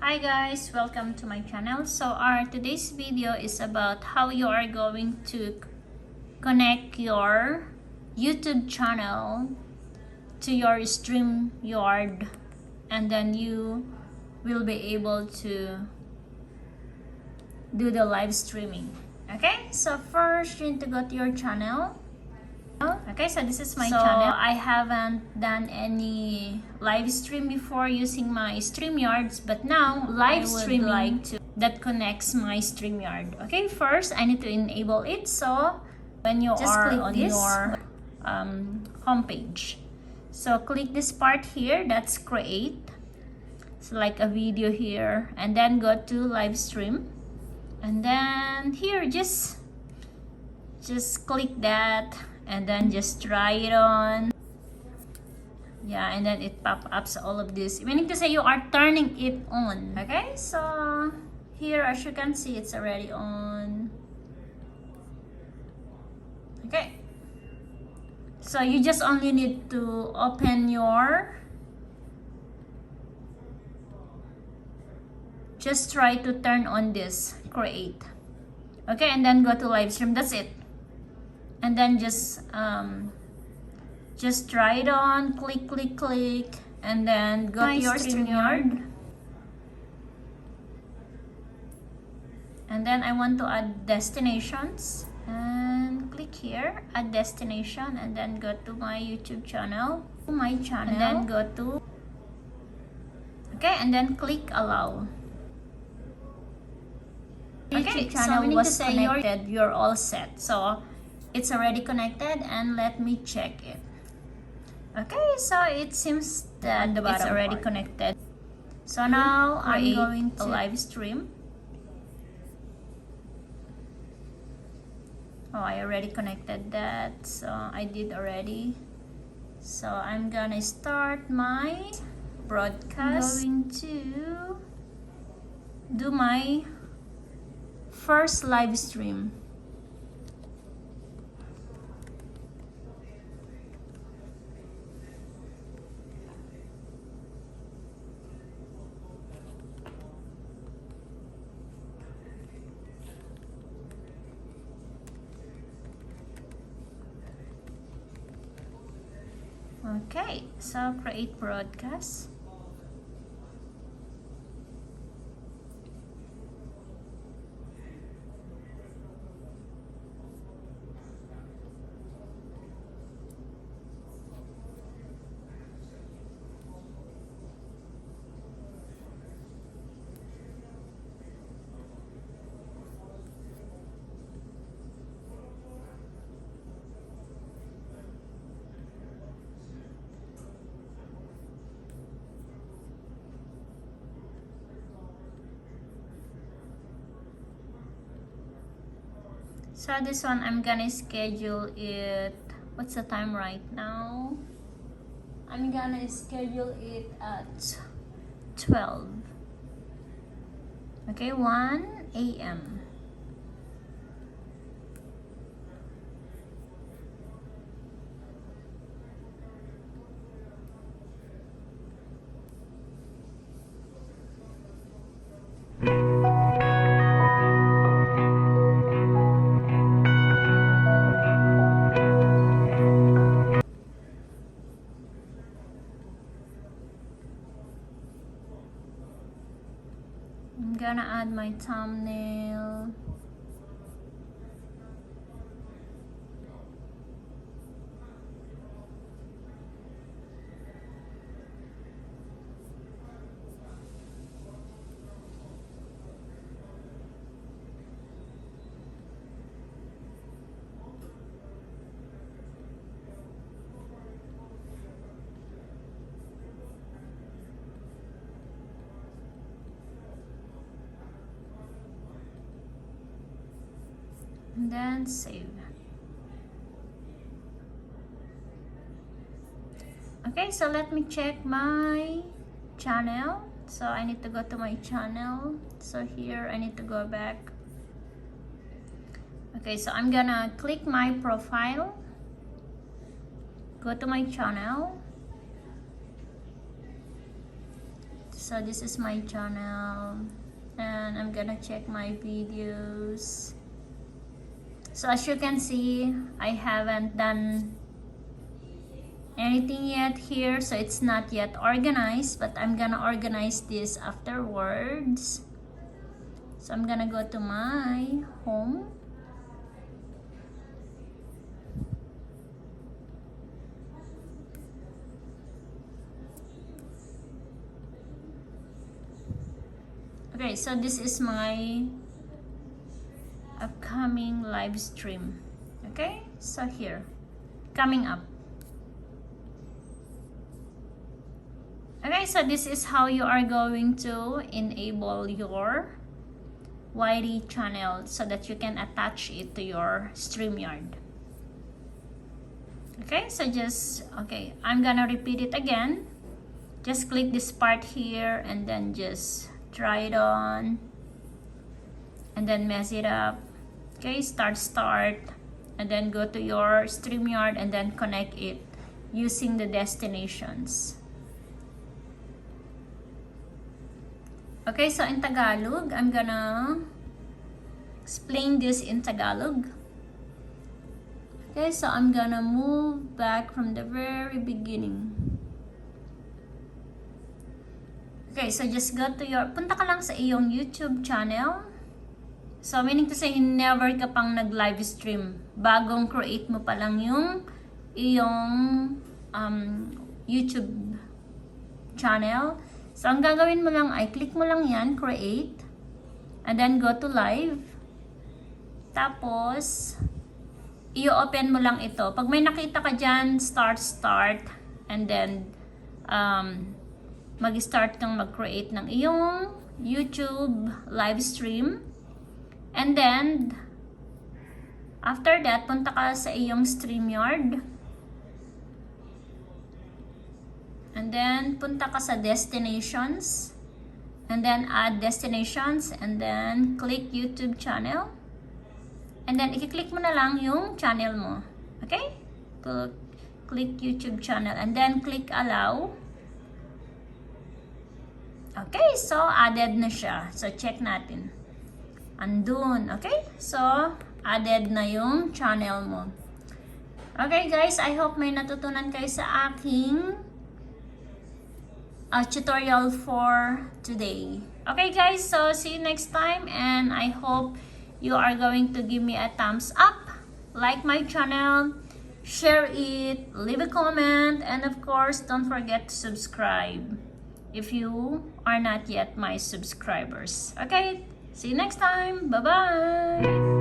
Hi guys, welcome to my channel. So our today's video is about how you are going to connect your YouTube channel to your streamyard, and then you will be able to do the live streaming. Okay, so first you need to go to your channel. Okay, so this is my channel. I haven't done any live stream before using my StreamYards, but now live streaming like that connects my StreamYard. Okay, first I need to enable it. So when you just are on your homepage, so click this part here, that's create. So like a video here, and then go to live stream, and then here just click that, and then just try it on. Yeah, and then it pop-ups all of this. We need to say you are turning it on. Okay, so here as you can see, it's already on. Okay, so you just only need to open your, just try to turn on this create. Okay, and then go to live stream. That's it. And then just try it on, click, and then go to your StreamYard. And then I want to add destinations, and click here, add destination, and then go to my YouTube channel, and then go to, okay, and then click allow. Okay, channel so was connected, you're all set. So it's already connected, and let me check it. Okay, so it seems that it's already connected. So now I'm going to live stream. Oh, I already connected that, so I did already. So I'm gonna start my broadcast. I'm going to do my first live stream. Okay, so create broadcast. So this one I'm gonna schedule it, what's the time right now? I'm gonna schedule it at 12. Okay, 1 a.m. I'm gonna add my thumbnail. And then save. Okay, so let me check my channel. So I need to go to my channel. So here I need to go back. Okay, so I'm gonna click my profile, go to my channel. so this is my channel, and I'm gonna check my videos. So as you can see, I haven't done anything yet here, so it's not yet organized, but I'm gonna organize this afterwards. So I'm gonna go to my home. Okay, so this is my upcoming live stream. Okay, so here, coming up. Okay, so this is how you are going to enable your YT channel so that you can attach it to your StreamYard. Okay, so I'm gonna repeat it again. Just click this part here and then just try it on and then mess it up. Okay, start, and then go to your StreamYard and then connect it using the destinations. Okay, so in Tagalog, I'm gonna explain this in Tagalog. Okay, so I'm gonna move back from the very beginning. Okay, so just go to punta ka lang sa iyong YouTube channel. So, meaning to say, never ka pang nag-live stream. Bagong create mo pa lang yung iyong YouTube channel. So, ang gagawin mo lang ay click mo lang yan, create, and then go to live. Tapos, i-open mo lang ito. Pag may nakita ka dyan, start, and then, mag-start kang mag-create ng iyong YouTube live stream. And then, after that, punta ka sa iyong StreamYard. And then, punta ka sa destinations. And then, add destinations. And then, click YouTube channel. And then, i-click mo na lang yung channel mo. Okay? Click YouTube channel. And then, click allow. Okay, so added na siya. So, check natin. Andun, okay? So, added na yung channel mo. Okay guys, I hope may natutunan kayo sa aking tutorial for today. Okay guys, so see you next time, and I hope you are going to give me a thumbs up, like my channel, share it, leave a comment, and of course, don't forget to subscribe if you are not yet my subscribers. Okay? See you next time. Bye-bye.